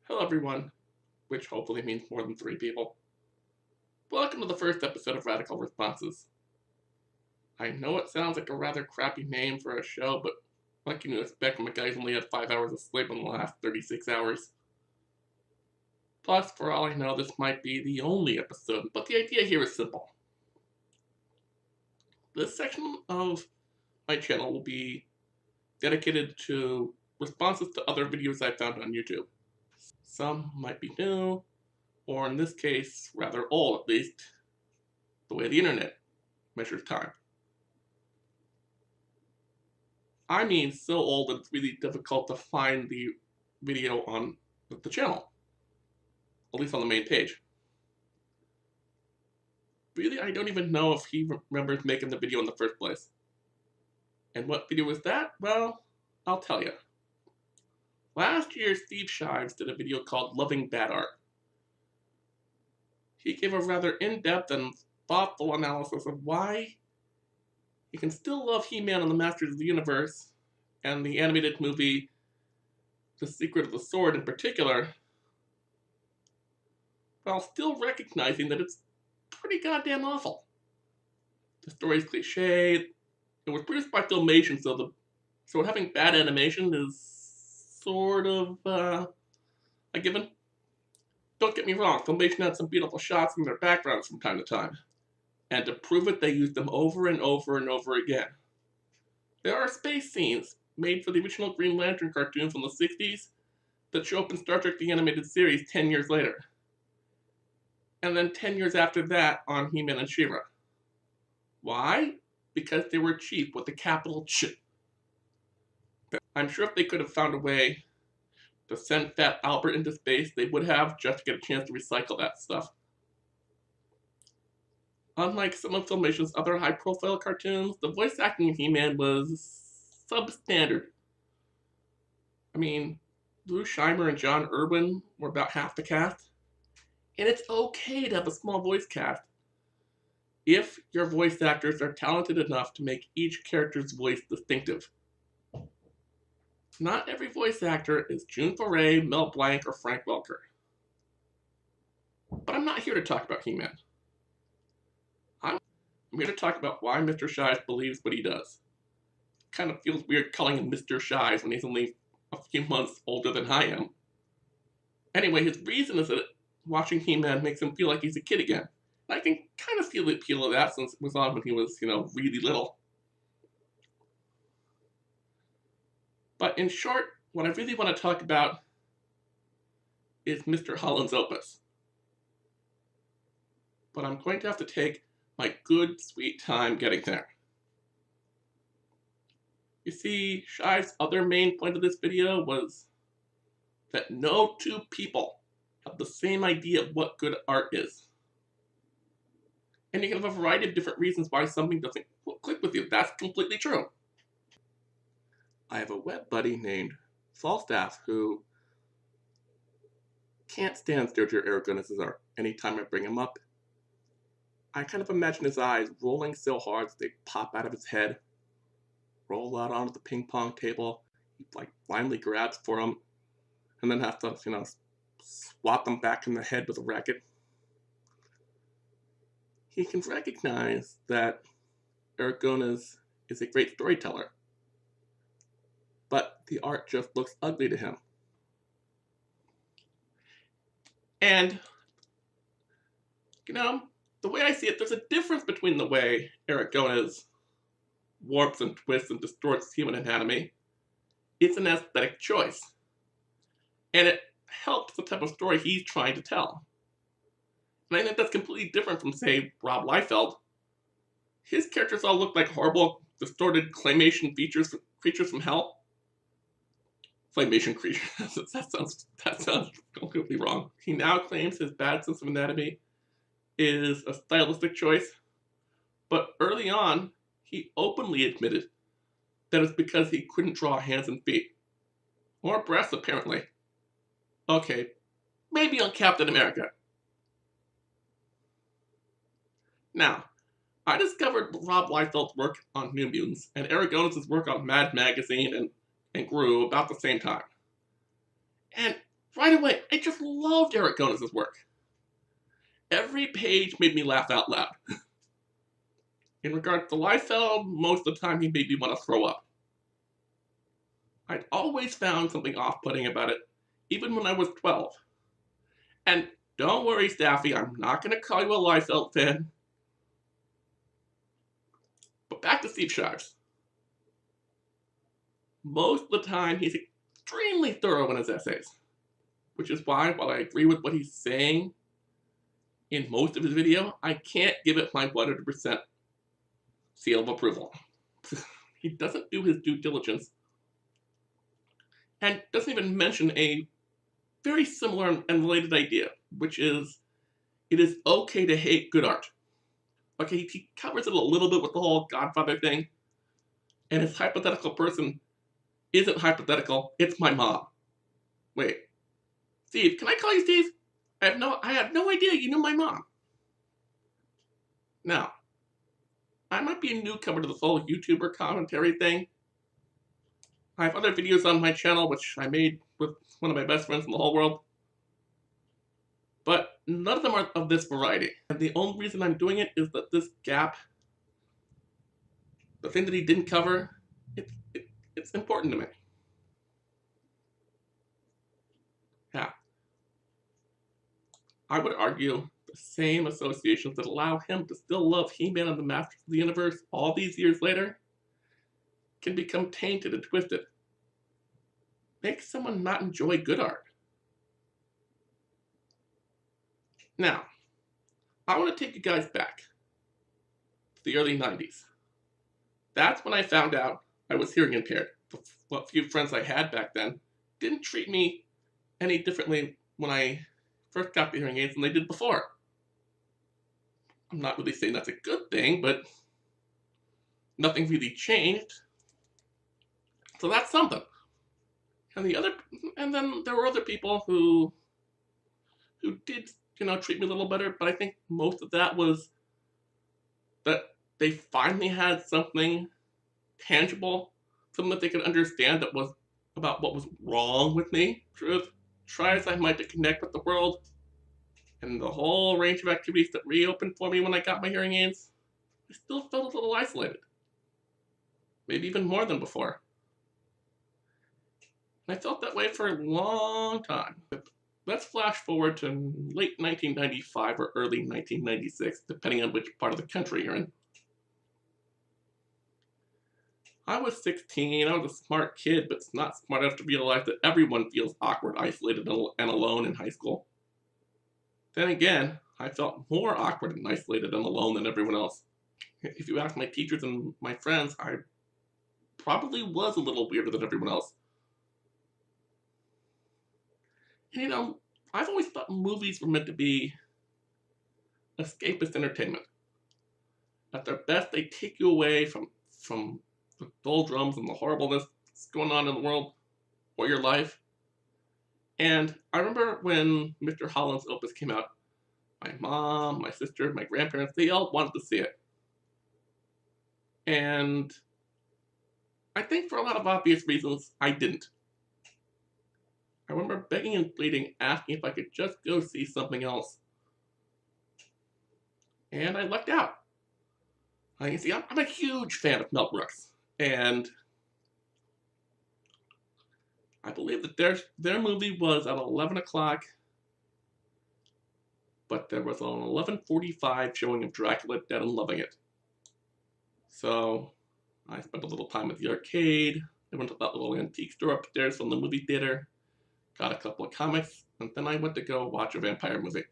Hello everyone, which hopefully means more than 3 people. Welcome to the first episode of Radical Responses. I know it sounds like a rather crappy name for a show, but what can you expect from a guy who's only had 5 hours of sleep in the last 36 hours? Plus, for all I know, this might be the only episode, but the idea here is simple. This section of my channel will be dedicated to responses to other videos I found on YouTube. Some might be new, or in this case, rather old at least, the way the internet measures time. I mean so old that it's really difficult to find the video on the channel, at least on the main page. Really, I don't even know if he remembers making the video in the first place. And what video was that? Well, I'll tell you. Last year, Steve Shives did a video called Loving Bad Art. He gave a rather in-depth and thoughtful analysis of why you can still love He-Man and the Masters of the Universe, and the animated movie The Secret of the Sword in particular, while still recognizing that it's pretty goddamn awful. The story's cliched. It was produced by Filmation, so having bad animation is sort of a given. Don't get me wrong, Filmation had some beautiful shots in their backgrounds from time to time. And to prove it, they used them over and over and over again. There are space scenes made for the original Green Lantern cartoon from the 60s that show up in Star Trek the Animated Series 10 years later. And then 10 years after that on He-Man and She-Ra. Why? Because they were cheap with a capital Ch. I'm sure if they could have found a way to send Fat Albert into space, they would have, just to get a chance to recycle that stuff. Unlike some of Filmation's other high-profile cartoons, the voice acting in He-Man was substandard. I mean, Lou Scheimer and John Irwin were about half the cast. And it's okay to have a small voice cast if your voice actors are talented enough to make each character's voice distinctive. Not every voice actor is June Foray, Mel Blanc, or Frank Welker. But I'm not here to talk about He-Man. I'm here to talk about why Mr. Shives believes what he does. It kind of feels weird calling him Mr. Shives when he's only a few months older than I am. Anyway, his reason is that watching He-Man makes him feel like he's a kid again. I can kind of feel the appeal of that since it was on when he was, really little. But in short, what I really want to talk about is Mr. Holland's Opus. But I'm going to have to take my good, sweet time getting there. You see, Shive's other main point of this video was that no two people have the same idea of what good art is. And you can have a variety of different reasons why something doesn't click with you. That's completely true. I have a web buddy named Falstaff who can't stand Sergio Aragonés's art. Anytime I bring him up, I kind of imagine his eyes rolling so hard that they pop out of his head, roll out onto the ping pong table, he blindly grabs for them, and then has to, swat them back in the head with a racket. He can recognize that Aragonés is a great storyteller, but the art just looks ugly to him. And, the way I see it, there's a difference between the way Aragonés warps and twists and distorts human anatomy. It's an aesthetic choice. And it helps the type of story he's trying to tell. And I think that's completely different from, say, Rob Liefeld. His characters all look like horrible, distorted claymation creatures from hell. Claymation creatures. that sounds completely wrong. He now claims his bad sense of anatomy is a stylistic choice, but early on, he openly admitted that it's because he couldn't draw hands and feet. Or breasts, apparently. Okay, maybe on Captain America. Now, I discovered Rob Liefeld's work on New Mutants and Aragonés' work on Mad Magazine and Gru about the same time. And right away, I just loved Eric Jonas' work. Every page made me laugh out loud. In regard to Liefeld, most of the time he made me want to throw up. I'd always found something off-putting about it, even when I was 12. And don't worry, Staffy, I'm not going to call you a Liefeld fan. But back to Steve Shives. Most of the time, he's extremely thorough in his essays, which is why, while I agree with what he's saying in most of his video, I can't give it my 100% seal of approval. He doesn't do his due diligence, and doesn't even mention a very similar and related idea, which is, it is okay to hate good art. Okay, he covers it a little bit with the whole Godfather thing, and his hypothetical person isn't hypothetical, it's my mom. Wait, Steve, can I call you Steve? I have no idea you knew my mom. Now, I might be a newcomer to this whole YouTuber commentary thing. I have other videos on my channel which I made with one of my best friends in the whole world. But none of them are of this variety. And the only reason I'm doing it is that this gap, the thing that he didn't cover, it's important to me. Yeah. I would argue the same associations that allow him to still love He-Man and the Masters of the Universe all these years later can become tainted and twisted. Make someone not enjoy good art. Now, I want to take you guys back to the early 90s. That's when I found out I was hearing impaired. The few friends I had back then didn't treat me any differently when I first got the hearing aids than they did before. I'm not really saying that's a good thing, but nothing really changed. So that's something. And then there were other people who did, treat me a little better, but I think most of that was that they finally had something tangible, something that they could understand that was about what was wrong with me. Try as I might to connect with the world and the whole range of activities that reopened for me when I got my hearing aids, I still felt a little isolated. Maybe even more than before. And I felt that way for a long time. Let's flash forward to late 1995 or early 1996, depending on which part of the country you're in. I was 16, I was a smart kid, but not smart enough to realize that everyone feels awkward, isolated, and alone in high school. Then again, I felt more awkward and isolated and alone than everyone else. If you ask my teachers and my friends, I probably was a little weirder than everyone else. And I've always thought movies were meant to be escapist entertainment. At their best, they take you away from the doldrums and the horribleness that's going on in the world or your life. And I remember when Mr. Holland's Opus came out, my mom, my sister, my grandparents, they all wanted to see it. And I think for a lot of obvious reasons, I didn't. I remember begging and pleading, asking if I could just go see something else. And I lucked out. You see, I'm a huge fan of Mel Brooks. And I believe that their movie was at 11 o'clock, but there was an 11:45 showing of Dracula Dead and Loving It. So I spent a little time at the arcade. I went to that little antique store upstairs from the movie theater, got a couple of comics, and then I went to go watch a vampire movie.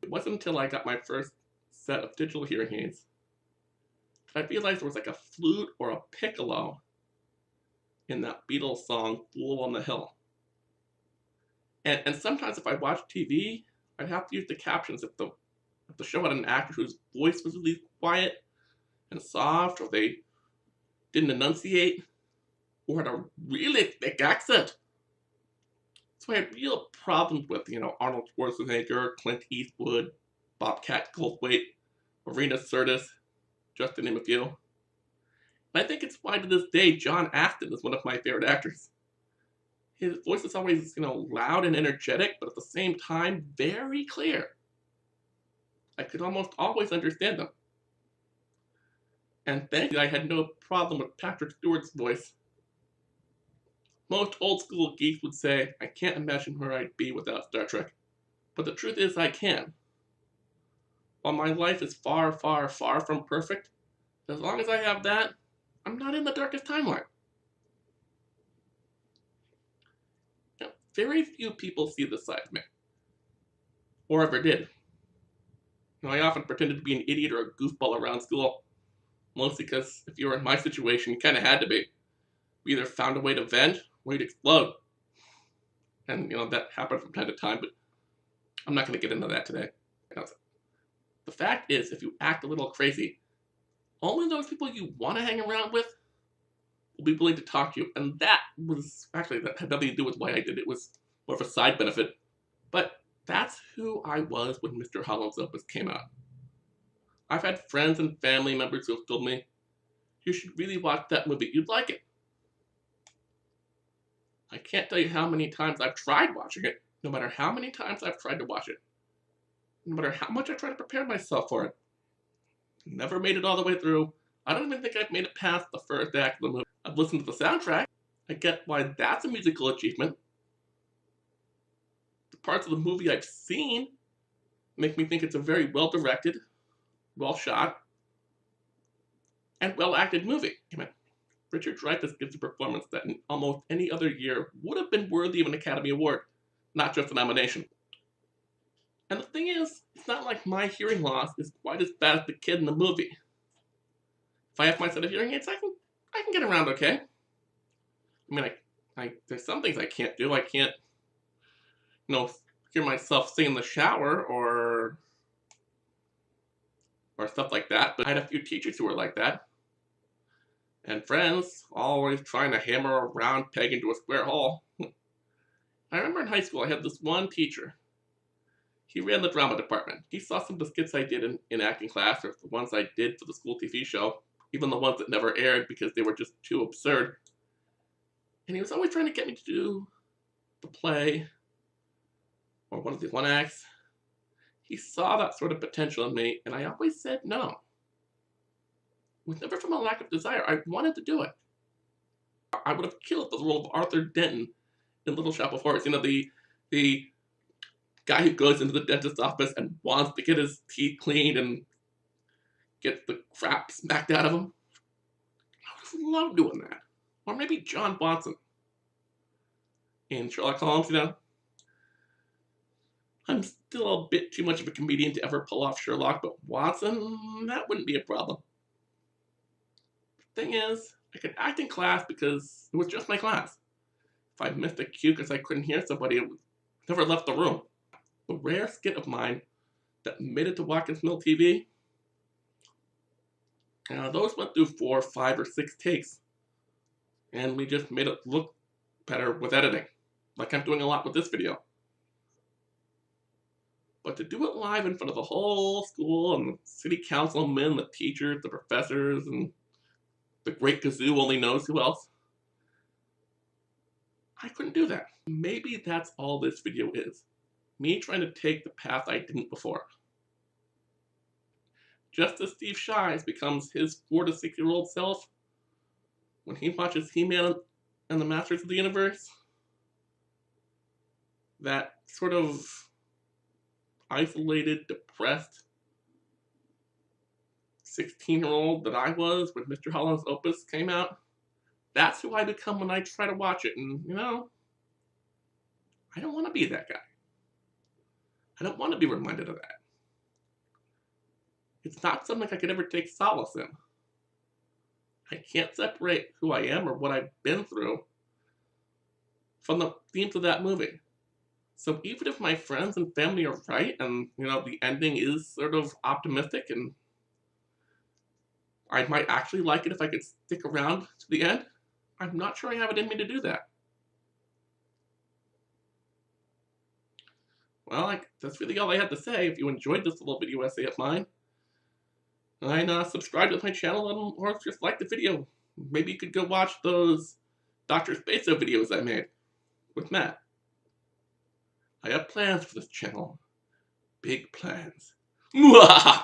It wasn't until I got my first set of digital hearing aids that I realized there was like a flute or a piccolo in that Beatles song, Fool on the Hill. And sometimes if I watched TV, I'd have to use the captions if the show had an actor whose voice was really quiet and soft, or they didn't enunciate, or had a really thick accent. So I had real problems with, Arnold Schwarzenegger, Clint Eastwood, Bobcat Goldthwait, Marina Sirtis, just to name a few. And I think it's why to this day John Astin is one of my favorite actors. His voice is always, loud and energetic, but at the same time, very clear. I could almost always understand him. And thankfully, I had no problem with Patrick Stewart's voice. Most old school geeks would say, I can't imagine where I'd be without Star Trek. But the truth is, I can. While my life is far, far, far from perfect, as long as I have that, I'm not in the darkest timeline. Now, very few people see this side of me. Or ever did. I often pretended to be an idiot or a goofball around school. Mostly because if you were in my situation, you kind of had to be. You either found a way to vent, or you'd explode. And, that happened from time to time, but I'm not going to get into that today. The fact is, if you act a little crazy, only those people you want to hang around with will be willing to talk to you. And that had nothing to do with why I did it. It was more of a side benefit. But that's who I was when Mr. Holland's Opus came out. I've had friends and family members who have told me, you should really watch that movie, you'd like it. I can't tell you how many times I've tried watching it, no matter how many times I've tried to watch it. No matter how much I try to prepare myself for it. Never made it all the way through. I don't even think I've made it past the first act of the movie. I've listened to the soundtrack. I get why that's a musical achievement. The parts of the movie I've seen make me think it's a very well-directed, well-shot, and well-acted movie. Richard Dreyfuss gives a performance that in almost any other year would have been worthy of an Academy Award, not just a nomination. And the thing is, it's not like my hearing loss is quite as bad as the kid in the movie. If I have my set of hearing aids, I can get around okay. There's some things I can't do. I can't, hear myself sing in the shower or stuff like that. But I had a few teachers who were like that. And friends, always trying to hammer a round peg into a square hole. I remember in high school I had this one teacher. He ran the drama department. He saw some of the skits I did in acting class, or the ones I did for the school TV show, even the ones that never aired because they were just too absurd. And he was always trying to get me to do the play, or one of the one acts. He saw that sort of potential in me, and I always said no. It was never from a lack of desire. I wanted to do it. I would have killed the role of Arthur Denton in Little Shop of Horrors. The guy who goes into the dentist's office and wants to get his teeth cleaned and gets the crap smacked out of him. I would have loved doing that. Or maybe John Watson in Sherlock Holmes, I'm still a bit too much of a comedian to ever pull off Sherlock, but Watson, that wouldn't be a problem. The thing is, I could act in class because it was just my class. If I missed a cue because I couldn't hear somebody, I never left the room. The rare skit of mine that made it to Watkins Mill TV, those went through 4, 5, or 6 takes. And we just made it look better with editing, like I'm doing a lot with this video. But to do it live in front of the whole school and the city councilmen, the teachers, the professors, and the great kazoo only knows who else, I couldn't do that. Maybe that's all this video is. Me trying to take the path I didn't before. Just as Steve Shives becomes his 4 to 6-year-old self when he watches He-Man and the Masters of the Universe, that sort of isolated, depressed 16-year-old that I was when Mr. Holland's Opus came out, that's who I become when I try to watch it. And, I don't want to be that guy. I don't want to be reminded of that. It's not something I could ever take solace in. I can't separate who I am or what I've been through from the themes of that movie. So even if my friends and family are right and, the ending is sort of optimistic and I might actually like it if I could stick around to the end, I'm not sure I have it in me to do that. Well, that's really all I had to say. If you enjoyed this little video essay of mine, and subscribe to my channel or just like the video. Maybe you could go watch those Dr. Spaso videos I made. with Matt. I have plans for this channel. Big plans. Mwah!